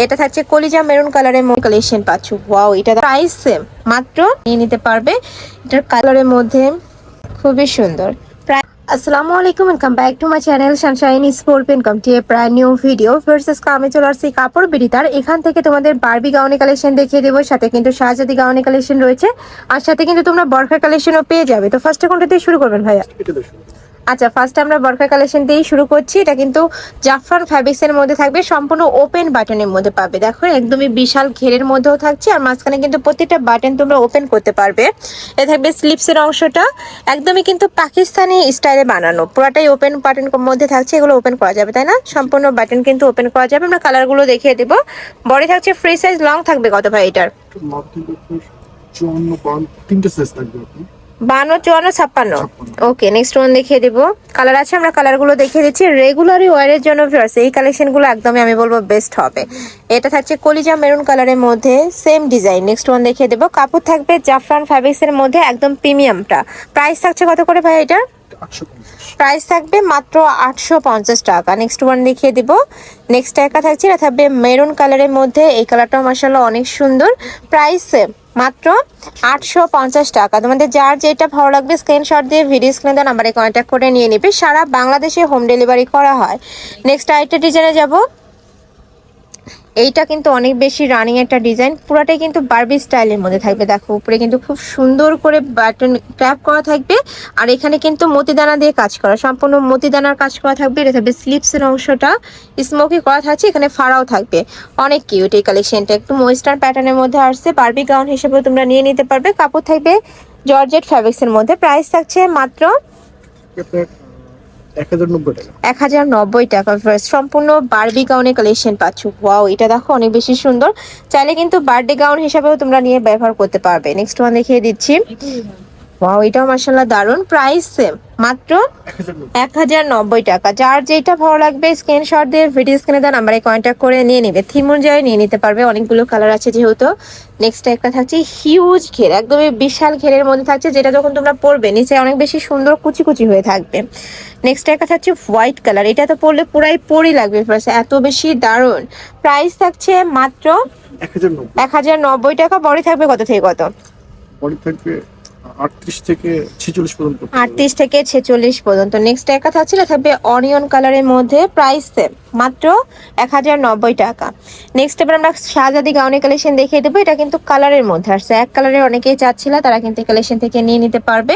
এটা থাকছে কলিজা মেরুন কালারের মধ্যে কালেকশন পাচ্ছ। ওয়াও, এটা প্রাইস সেম, মাত্র নিয়ে নিতে পারবে। এটার কালারের মধ্যে খুবই সুন্দর। আসসালামু আলাইকুম, welcome back to my channel sunshine sport income to a brand new video. First আমি চলে আসছি কাপড় বিড়িতার। এখান থেকে তোমাদের বারবি গাউনি কালেকশন দেখিয়ে দেবো, সাথে কিন্তু শাহজাদি গাউনি কালেকশন রয়েছে, আর সাথে কিন্তু তোমরা বরখা কালেকশনও পেয়ে যাবে। তো ফার্স্টে কোনটা দিয়ে শুরু করবেন ভাইয়া? আচ্ছা, ফার্স্টে আমরা বরখা কালেকশন দিয়েই শুরু করছি। এটা কিন্তু জাফরান ফ্যাব্রিক্স এর মধ্যে থাকবে, সম্পূর্ণ ওপেন বাটনের মধ্যে পাবে। দেখো একদমই বিশাল ঘেরের মধ্যেও থাকছে, আর মাঝখানে কিন্তু প্রত্যেকটা বাটন তোমরা ওপেন করতে পারবে। এ থাকবে স্লিপসের অংশটা, একদমই কিন্তু পাকিস্তানি স্টাইলে বানানো, পুরাটাই ওপেন বাটন মধ্যে থাকছে। এগুলো ওপেন করা যাবে, তাই না? সম্পূর্ণ বাটন কিন্তু ওপেন করা যাবে। আমরা কালারগুলো দেখিয়ে দেবো। বডি থাকছে ফ্রি সাইজ, লং থাকবে কত ভাই এটার? 52, 54, 56। ওকে, নেক্সট ওয়ান দেখিয়ে দেবো। কালার আছে, আমরা কালারগুলো দেখিয়ে দিচ্ছি। রেগুলারই ওয়ারের জন্য ভিউয়ার্স এই কালেকশনগুলো একদমই আমি বলবো বেস্ট হবে। এটা থাকছে কলিজা মেরুন কালারের মধ্যে, সেম ডিজাইন। নেক্সট ওয়ান দেখিয়ে দেবো। কাপড় থাকবে জাফরান ফ্যাব্রিক্স এর মধ্যে, একদম প্রিমিয়ামটা। প্রাইস থাকছে কত করে ভাই এটার? প্রাইস থাকবে মাত্র 850 টাকা। নেক্সট ওয়ান দেখিয়ে দিব। নেক্সট একটা থাকছে, এটা থাকবে মেরুন কালারের মধ্যে। এই কালারটাও মাশাআল্লাহ অনেক সুন্দর। প্রাইস মাত্র 850 টাকা। তোমাদের যার যেটা ভালো লাগবে স্ক্রিনশট দিয়ে ভিডিও স্ক্রিনে দেওয়া নাম্বারে কন্ট্যাক্ট করে নিয়ে নেবে। সারা বাংলাদেশে হোম ডেলিভারি করা হয়। নেক্সট আরেকটা ডিজাইনে যাব। এইটা কিন্তু অনেক বেশি রানিং একটা ডিজাইন, পুরাটাই কিন্তু বারবি স্টাইলের মধ্যে থাকবে। দেখো উপরে কিন্তু খুব সুন্দর করে বাটন ক্র্যাপ করা থাকবে, আর এখানে কিন্তু মতিদানা দিয়ে কাজ করা, সম্পূর্ণ মতিদানার কাজ করা থাকবে। এটা থাকবে স্লিপসের অংশটা স্মোকি করা থাকছে, এখানে ফাড়াও থাকবে। অনেক কিউট এই কালেকশনটা, একটু ওয়েস্টার্ন প্যাটার্নের মধ্যে আসছে। বারবি গাউন হিসেবে তোমরা নিয়ে নিতে পারবে। কাপড় থাকবে জর্জেট ফ্যাব্রিক্সের মধ্যে। প্রাইস থাকছে মাত্র 1090 টাকা। সম্পূর্ণ বারবি গাউনের কালেকশন পাচ্ছ। ওয়াও, এটা দেখো অনেক বেশি সুন্দর। চাইলে কিন্তু বার্থডে গাউন হিসাবেও তোমরা নিয়ে ব্যবহার করতে পারবে। নেক্সট ওয়ান দেখিয়ে দিচ্ছি। ওয়াও, এটাও মাশাআল্লাহ দারুন। প্রাইস সেম, মাত্র 1090 টাকা। যার যেটা ভালো লাগবে স্ক্রিনশট দিয়ে ভিডিও স্ক্রিনে দেওয়া নাম্বারে কন্ট্যাক্ট করে নিয়ে নেবে। থিম অনুযায়ী নিয়ে নিতে পারবে, অনেকগুলো কালার আছে যেহেতু। নেক্সট একটা থাকছে হিউজ ঘের, একদমই বিশাল ঘেরের মধ্যে থাকছে, যেটা যখন তোমরা পরবে নিচে অনেক বেশি সুন্দর কুচি কুচি হয়ে থাকবে। নেক্সট একটা থাকছে হোয়াইট কালার, এটা তো পরলে পুরাই পরি লাগবে, এত বেশি দারুন। প্রাইস থাকছে মাত্র 1090 টাকা। বডি থাকবে কত থেকে কত? বডি থাকবে 38 থেকে 46 পর্যন্ত। 38 থেকে 46 পর্যন্ত। নেক্সট একটা থাকছে, এটা থাকবে অনিয়ন কালারের মধ্যে। প্রাইস মাত্র 1090 টাকা। নেক্সট এবার আমরা শাহজাদি গাউনি কালেকশন দেখিয়ে দেবো। এটা কিন্তু কালারের মধ্যে আসছে, এক কালারের অনেকেই চাচ্ছিল, তারা কিন্তু কালেকশন থেকে নিয়ে নিতে পারবে।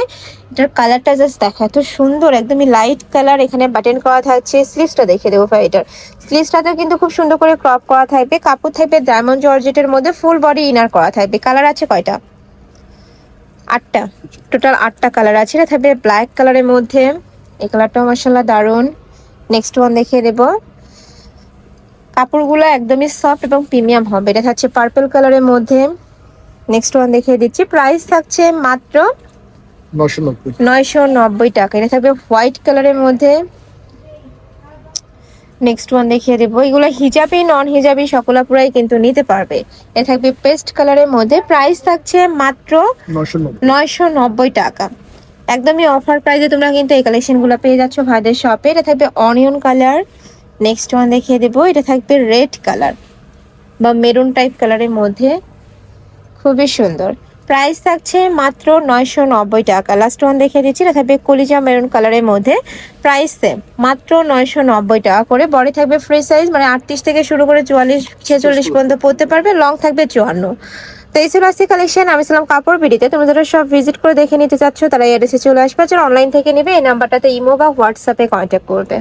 এটার কালারটা জাস্ট দেখো এত সুন্দর, একদমই লাইট কালার। এখানে বাটন করা থাকছে। স্লিভসটা দেখিয়ে দেবো ভাই এটার। স্লিভসটাতেও কিন্তু খুব সুন্দর করে ক্রপ করা থাকবে। কাপড় থাকবে ডায়মন্ড জর্জেটের মধ্যে, ফুল বডি ইনার করা থাকবে। কালার আছে কয়টা? 8টা, টোটাল 8টা কালার আছে। এটা থাকবে ব্ল্যাক কালারের মধ্যে। এই কালারটাও মাশাআল্লাহ দারুন। নেক্সট ওয়ান দেখিয়ে দেব। কাপড়গুলো একদমই সফট এবং প্রিমিয়াম হবে। এটা থাকছে পার্পল কালারের মধ্যে। নেক্সট ওয়ান দেখিয়ে দিচ্ছি। প্রাইস থাকছে মাত্র 990 টাকা। এটা থাকবে হোয়াইট কালারের মধ্যে। নেক্সট ওয়ান দেখিয়ে দেবো। এগুলো হিজাবি নন হিজাবি সকলাপুরাই কিন্তু নিতে পারবে। এ থাকবে পেস্ট কালারের মধ্যে। প্রাইস থাকছে মাত্র 990 টাকা। একদমই অফার প্রাইসে তোমরা কিন্তু এই কালেকশনগুলো পেয়ে যাচ্ছ ভাইদের শপে। এটা থাকবে অনিয়ন কালার। নেক্সট ওয়ান দেখিয়ে দেবো। এটা থাকবে রেড কালার বা মেরুন টাইপ কালারের মধ্যে, খুবই সুন্দর। প্রাইস থাকছে মাত্র 990 টাকা। লাস্ট ওয়ান দেখিয়ে দিচ্ছি। এটা থাকবে কলিজা মেরুন কালারের মধ্যে। প্রাইস মাত্র 990 টাকা করে। বডি থাকবে ফ্রি সাইজ, মানে 38 থেকে শুরু করে 44 46 পর্যন্ত পরতে পারবে। লং থাকবে 54। তো এই ছিল আজকে কালেকশন। আমি ছিলাম কাপড় বিডিতে। তুমি যারা সব ভিজিট করে দেখে নিতে চাচ্ছ তারা এই অ্যাড্রেসে চলে আসবে। যারা অনলাইন থেকে নেবে এই নাম্বারটাতে ইমো বা হোয়াটসঅ্যাপে কন্ট্যাক্ট করবে।